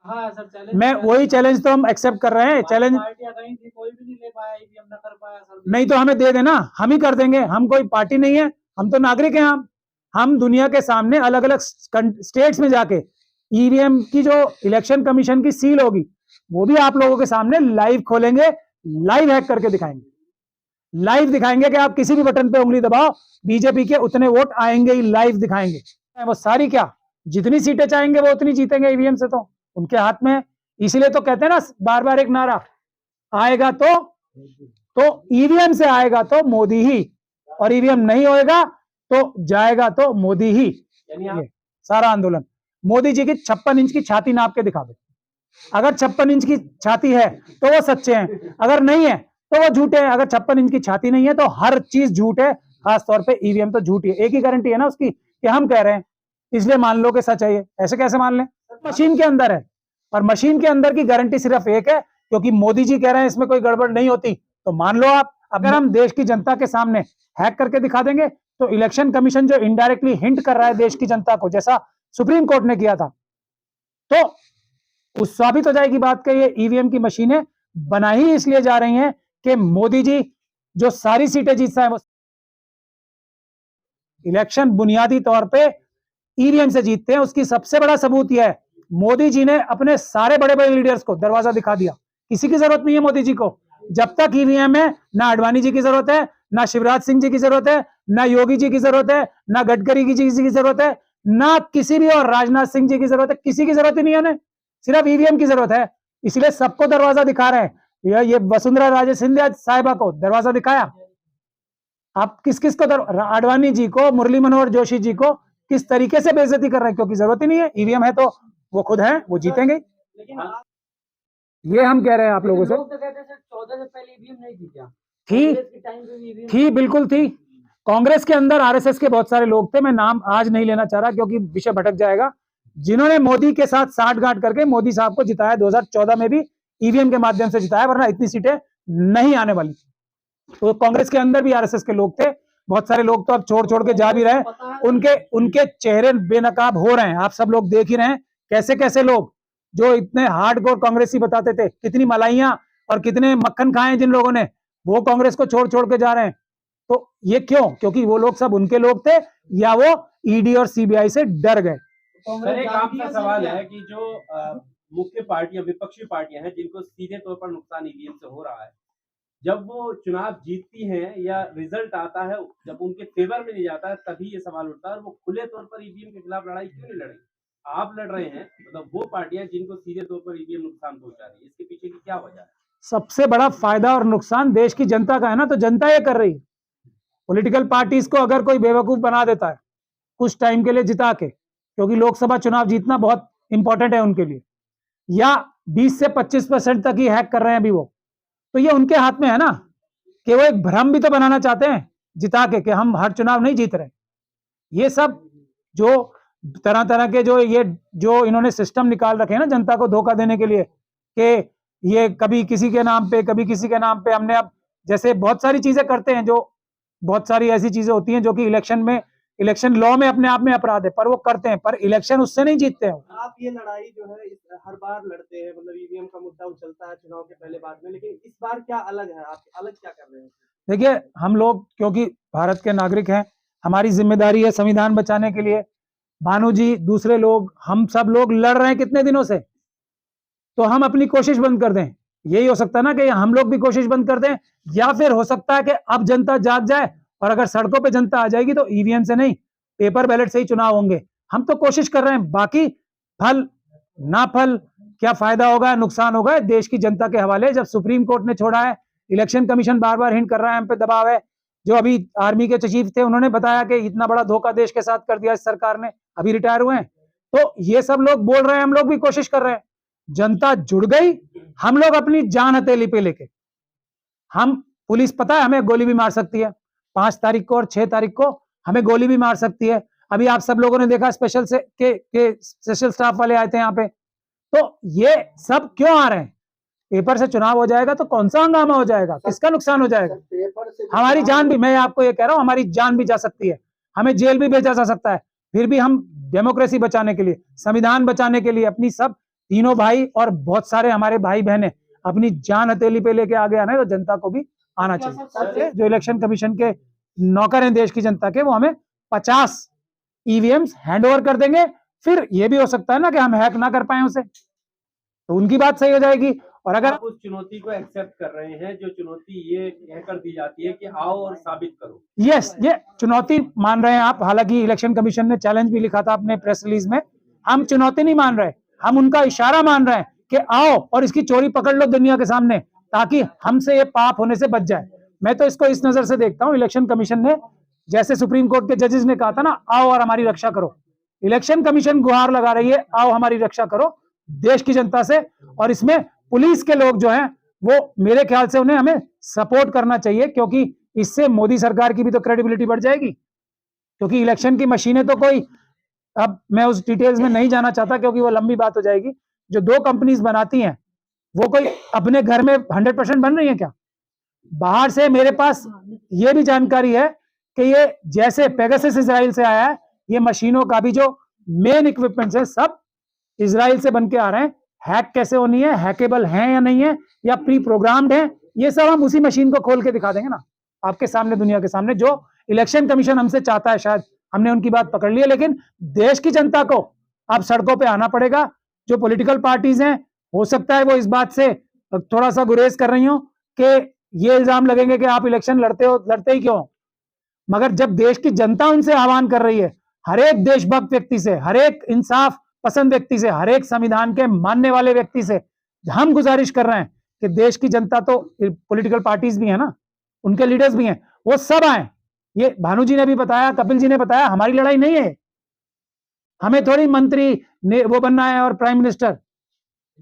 हाँ sir, challenge मैं वही चैलेंज तो हम एक्सेप्ट कर रहे हैं। चैलेंज पार्टियां कहीं थी, कोई भी नहीं ले पाया, ईवीएम ना कर पाया सर। नहीं तो हमें दे देना, हम ही कर देंगे। हम कोई पार्टी नहीं है, हम तो नागरिक हैं। हम दुनिया के सामने अलग अलग स्टेट्स में जाके ईवीएम की जो इलेक्शन कमीशन की सील होगी वो भी आप लोगों के सामने लाइव खोलेंगे, लाइव हैक करके दिखाएंगे, लाइव दिखाएंगे कि आप किसी भी बटन पे उंगली दबाओ बीजेपी के उतने वोट आएंगे ही, लाइव दिखाएंगे। वो सारी क्या, जितनी सीटें चाहेंगे वो उतनी जीतेंगे ईवीएम से, तो उनके हाथ में है। इसीलिए तो कहते हैं ना बार बार एक नारा, आएगा तो ईवीएम से आएगा तो मोदी ही, और ईवीएम नहीं होएगा तो जाएगा तो मोदी ही। ये सारा आंदोलन मोदी जी की 56 इंच की छाती नाप के दिखा दो। अगर 56 इंच की छाती है तो वो सच्चे हैं, अगर नहीं है तो वो झूठे हैं। अगर 56 इंच की छाती नहीं है तो हर चीज झूठ है, खासतौर पे ईवीएम तो झूठी है। एक ही गारंटी है ना उसकी कि हम कह रहे हैं इसलिए मान लो कि सच है ये। ऐसे कैसे मान लें? मशीन के अंदर है, और मशीन के अंदर की गारंटी सिर्फ एक है, क्योंकि मोदी जी कह रहे हैं इसमें कोई गड़बड़ नहीं होती, तो मान लो आप। अगर हम देश की जनता के सामने हैक करके दिखा देंगे तो इलेक्शन कमीशन जो इनडायरेक्टली हिंट कर रहा है देश की जनता को, जैसा सुप्रीम कोर्ट ने किया था, तो उस साबित हो जाएगी बात कि ये ईवीएम की मशीनें बनाई इसलिए जा रही हैं कि मोदी जी जो सारी सीटें जीतता है वो इलेक्शन बुनियादी तौर पे ईवीएम से जीतते हैं। उसकी सबसे बड़ा सबूत यह है, मोदी जी ने अपने सारे बड़े बड़े लीडर्स को दरवाजा दिखा दिया। किसी की जरूरत नहीं है मोदी जी को। जब तक ईवीएम है, ना आडवाणी जी की जरूरत है, ना शिवराज सिंह जी की जरूरत है, ना योगी जी की जरूरत है, ना गडकरी जी की जरूरत है, ना किसी भी और राजनाथ सिंह जी की जरूरत है। किसी की जरूरत ही नहीं है उन्हें, सिर्फ ईवीएम की जरूरत है। इसलिए सबको दरवाजा दिखा रहे हैं। ये वसुंधरा राजे सिंधिया साहिबा को दरवाजा दिखाया। आप किस किस को, आडवाणी जी को, मुरली मनोहर जोशी जी को किस तरीके से बेइज्जती कर रहे हैं, क्योंकि जरूरत ही नहीं है। ईवीएम है तो वो खुद है, वो जीतेंगे। ये हम कह रहे हैं आप लोगों से। लोग तो कहते हैं 14 से पहले ईवीएम नहीं थी क्या? थी, बिल्कुल थी। कांग्रेस के अंदर आरएसएस के बहुत सारे लोग थे, मैं नाम आज नहीं लेना चाह रहा क्योंकि विषय भटक जाएगा, जिन्होंने मोदी के साथ साठगांठ करके मोदी साहब को जिताया। 2014 में भी ईवीएम के माध्यम से जिताया, वरना इतनी सीटें नहीं आने वाली। तो कांग्रेस के अंदर भी आरएसएस के लोग थे, बहुत सारे लोग तो अब छोड़ छोड़ के जा भी रहे। उनके चेहरे बेनकाब हो रहे हैं, आप सब लोग देख ही रहे हैं। कैसे कैसे लोग जो इतने हार्डकोर कांग्रेसी बताते थे, कितनी मलाइयां और कितने मक्खन खाए जिन लोगों ने, वो कांग्रेस को छोड़ छोड़ के जा रहे हैं। तो ये क्यों? क्योंकि वो लोग सब उनके लोग थे, या वो ईडी और सीबीआई से डर गए। सर एक आपका सवाल है कि जो मुख्य पार्टियां, विपक्षी पार्टियां हैं जिनको सीधे तौर पर नुकसान ईवीएम से हो रहा है, जब वो चुनाव जीतती हैं या रिजल्ट आता है जब उनके फेवर में नहीं जाता है, तभी ये सवाल उठता है। और वो खुले तौर पर ईवीएम के खिलाफ लड़ाई क्यों नहीं लड़े? आप लड़ रहे हैं, मतलब वो पार्टियां जिनको सीधे तौर पर ईवीएम नुकसान पहुंचा रही है, इसके पीछे की क्या वजह है? सबसे बड़ा फायदा और नुकसान देश की जनता का है ना, तो जनता ये कर रही है। पॉलिटिकल पार्टीज को अगर कोई बेवकूफ बना देता है कुछ टाइम के लिए जिता के, क्योंकि लोकसभा चुनाव जीतना बहुत इंपॉर्टेंट है उनके लिए, या 20 से 25% तक ही हैक कर रहे हैं अभी वो, तो ये उनके हाथ में है ना कि वो एक भ्रम भी तो बनाना चाहते हैं जिता के कि हम हर चुनाव नहीं जीत रहे। ये सब जो तरह तरह के जो इन्होंने सिस्टम निकाल रखे हैं ना जनता को धोखा देने के लिए, कि ये कभी किसी के नाम पे, कभी किसी के नाम पे, हमने अब जैसे बहुत सारी चीजें करते हैं, जो बहुत सारी ऐसी चीजें होती हैं जो कि इलेक्शन लॉ में अपने आप में अपराध है, पर वो करते हैं, पर इलेक्शन उससे नहीं जीतते हैं। आप ये लड़ाई जो है हर बार लड़ते हैं, मतलब ईवीएम का मुद्दा उछलता है चुनाव के पहले बाद में, लेकिन इस बार क्या अलग है? आप अलग क्या कर रहे हैं? देखिए, हम लोग क्योंकि भारत के नागरिक हैं, हमारी जिम्मेदारी है संविधान बचाने के लिए। भानु जी, दूसरे लोग, हम सब लोग लड़ रहे हैं कितने दिनों से, तो हम अपनी कोशिश बंद कर दें। यही हो सकता है ना कि हम लोग भी कोशिश बंद कर दें, या फिर हो सकता है कि अब जनता जाग जाए और अगर सड़कों पे जनता आ जाएगी तो ईवीएम से नहीं, पेपर बैलेट से ही चुनाव होंगे। हम तो कोशिश कर रहे हैं, बाकी फल ना फल, क्या फायदा होगा नुकसान होगा, देश की जनता के हवाले। जब सुप्रीम कोर्ट ने छोड़ा है, इलेक्शन कमीशन बार बार हिंट कर रहा है, हम पे दबाव है। जो अभी आर्मी के चीफ थे उन्होंने बताया कि इतना बड़ा धोखा देश के साथ कर दिया इस सरकार ने, अभी रिटायर हुए हैं। तो ये सब लोग बोल रहे हैं, हम लोग भी कोशिश कर रहे हैं। जनता जुड़ गई, हम लोग अपनी जान हथेली पे लेके, हम पुलिस पता है हमें गोली भी मार सकती है, 5 तारीख को और 6 तारीख को हमें गोली भी मार सकती है। अभी आप सब लोगों ने देखा स्पेशल स्टाफ वाले आए थे यहाँ पे। तो ये सब क्यों आ रहे हैं? पेपर से चुनाव हो जाएगा तो कौन सा हंगामा हो जाएगा, किसका नुकसान हो जाएगा? हमारी जान भी, मैं आपको ये कह रहा हूं, हमारी जान भी जा सकती है, हमें जेल भी भेजा जा सकता है। फिर भी हम डेमोक्रेसी बचाने के लिए, संविधान बचाने के लिए, अपनी सब तीनों भाई और बहुत सारे हमारे भाई बहनें अपनी जान हथेली पे लेके आगे आना है, तो जनता को भी आना चाहिए। जो इलेक्शन कमीशन के नौकर हैं देश की जनता के, वो हमें 50 ईवीएम्स हैंड ओवर कर देंगे। फिर ये भी हो सकता है ना कि हम हैक ना कर पाए उसे, तो उनकी बात सही हो जाएगी। और अगर आप उस चुनौती को एक्सेप्ट कर रहे हैं, जो चुनौती ये कहकर दी जाती है कि आओ और साबित करो। यस, ये चुनौती मान रहे हैं आप। हालांकि इलेक्शन कमीशन ने चैलेंज भी लिखा था अपने प्रेस रिलीज में। हम चुनौती नहीं मान रहे, हम उनका इशारा मान रहे हैं कि आओ और इसकी चोरी पकड़ लो दुनिया के सामने, ताकि हमसे ये पाप होने से बच जाए। मैं तो इसको इस नजर से देखता हूं, इलेक्शन कमीशन ने जैसे सुप्रीम कोर्ट के जजेस ने कहा था ना, आओ और हमारी रक्षा करो, इलेक्शन कमीशन गुहार लगा रही है, आओ हमारी रक्षा करो देश की जनता से। और इसमें पुलिस के लोग जो हैं, वो मेरे ख्याल से उन्हें हमें सपोर्ट करना चाहिए, क्योंकि इससे मोदी सरकार की भी तो क्रेडिबिलिटी बढ़ जाएगी। क्योंकि इलेक्शन की मशीनें तो कोई, अब मैं उस डिटेल्स में नहीं जाना चाहता क्योंकि वो लंबी बात हो जाएगी। जो 2 कंपनीज बनाती हैं, वो कोई अपने घर में 100% बन रही है क्या? बाहर से मेरे पास ये भी जानकारी है कि ये जैसे पेगासस इजराइल से आया है, ये मशीनों का भी जो मेन इक्विपमेंट्स है सब इजराइल से बन के आ रहे हैं। हैक कैसे होनी है, हैकेबल है या नहीं है, या प्री प्रोग्राम्ड है, ये सब हम उसी मशीन को खोल के दिखा देंगे ना आपके सामने, दुनिया के सामने। जो इलेक्शन कमीशन हमसे चाहता है, शायद हमने उनकी बात पकड़ ली है, लेकिन देश की जनता को अब सड़कों पे आना पड़ेगा। जो पॉलिटिकल पार्टीज हैं, हो सकता है वो इस बात से थोड़ा सा गुरेज कर रही हो कि ये इल्जाम लगेंगे कि आप इलेक्शन लड़ते ही क्यों, मगर जब देश की जनता उनसे आह्वान कर रही है, हर एक देशभक्त व्यक्ति से, हर एक इंसाफ पसंद व्यक्ति से, हर एक संविधान के मानने वाले व्यक्ति से हम गुजारिश कर रहे हैं कि देश की जनता, तो पॉलिटिकल पार्टीज भी है ना, उनके लीडर्स भी हैं, वो सब आए। ये भानु जी ने भी बताया, कपिल जी ने बताया, हमारी लड़ाई नहीं है, हमें थोड़ी मंत्री ने वो बनना है और प्राइम मिनिस्टर।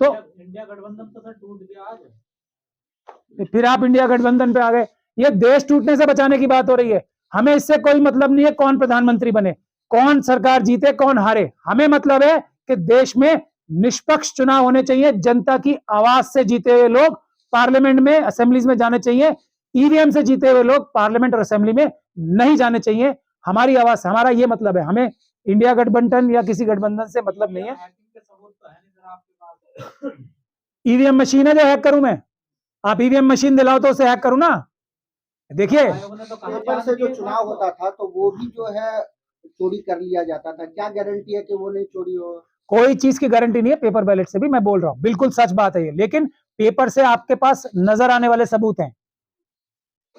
तो इंडिया गठबंधन तो सर टूट गया आज। फिर आप इंडिया गठबंधन पे आ गए। ये देश टूटने से बचाने की बात हो रही है, हमें इससे कोई मतलब नहीं है कौन प्रधानमंत्री बने, कौन सरकार जीते, कौन हारे। हमें मतलब है कि देश में निष्पक्ष चुनाव होने चाहिए, जनता की आवाज से जीते हुए लोग पार्लियामेंट में, असेंबलीज में जाने चाहिए, ईवीएम से जीते हुए लोग पार्लियामेंट और असेंबली में नहीं जाने चाहिए। हमारी आवाज, हमारा ये मतलब है, हमें इंडिया गठबंधन या किसी गठबंधन से मतलब नहीं है। हैकिंग के सबूत तो है नहीं सर आपके पास। ईवीएम मशीन है जो हैक करूं मैं? आप ईवीएम मशीन दिलाओ तो उसे हैक करूं ना। देखिए, आयोग ने तो कहा पेपर से जो चुनाव होता था तो वो भी जो है चोरी कर लिया जाता था, क्या गारंटी है कि वो नहीं चोरी हो? कोई चीज की गारंटी नहीं है पेपर बैलेट से भी, मैं बोल रहा हूं, बिल्कुल सच बात है ये। लेकिन पेपर से आपके पास नजर आने वाले सबूत हैं।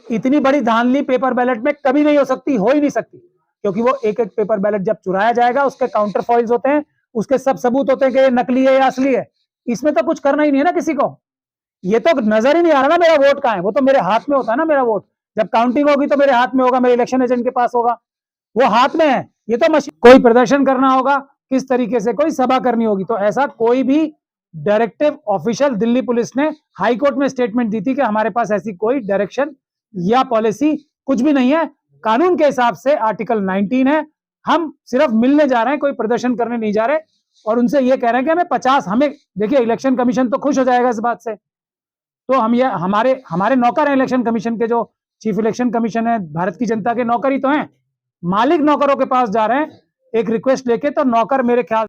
इतनी बड़ी धांधली पेपर बैलेट में कभी नहीं हो सकती, हो ही नहीं सकती, क्योंकि वो एक एक पेपर बैलेट जब चुराया जाएगा, उसके काउंटर फॉइल्स होते हैं, उसके सब सबूत होते हैं कि ये नकली है या असली है। इसमें तो कुछ करना ही नहीं है ना किसी को, ये तो नजर ही नहीं आ रहा ना मेरा वोट कहाँ है, वो तो मेरे हाथ में होता है ना मेरा वोट। जब काउंटिंग होगी तो मेरे हाथ में होगा, मेरे इलेक्शन एजेंट के पास होगा, वो हाथ में है। ये तो मशीन, कोई प्रदर्शन करना होगा, किस तरीके से कोई सभा करनी होगी, तो ऐसा कोई भी डायरेक्टिव ऑफिशियल, दिल्ली पुलिस ने हाई कोर्ट में स्टेटमेंट दी थी कि हमारे पास ऐसी कोई डायरेक्शन या पॉलिसी कुछ भी नहीं है। कानून के हिसाब से आर्टिकल 19 है, हम सिर्फ मिलने जा रहे हैं, कोई प्रदर्शन करने नहीं जा रहे, और उनसे ये कह रहे हैं कि हमें 50, हमें देखिए इलेक्शन कमीशन तो खुश हो जाएगा इस बात से। तो हम ये हमारे नौकर हैं इलेक्शन कमीशन के, जो चीफ इलेक्शन कमीशन है, भारत की जनता के नौकर ही तो हैं। मालिक नौकरों के पास जा रहे हैं एक रिक्वेस्ट लेके, तो नौकर मेरे ख्याल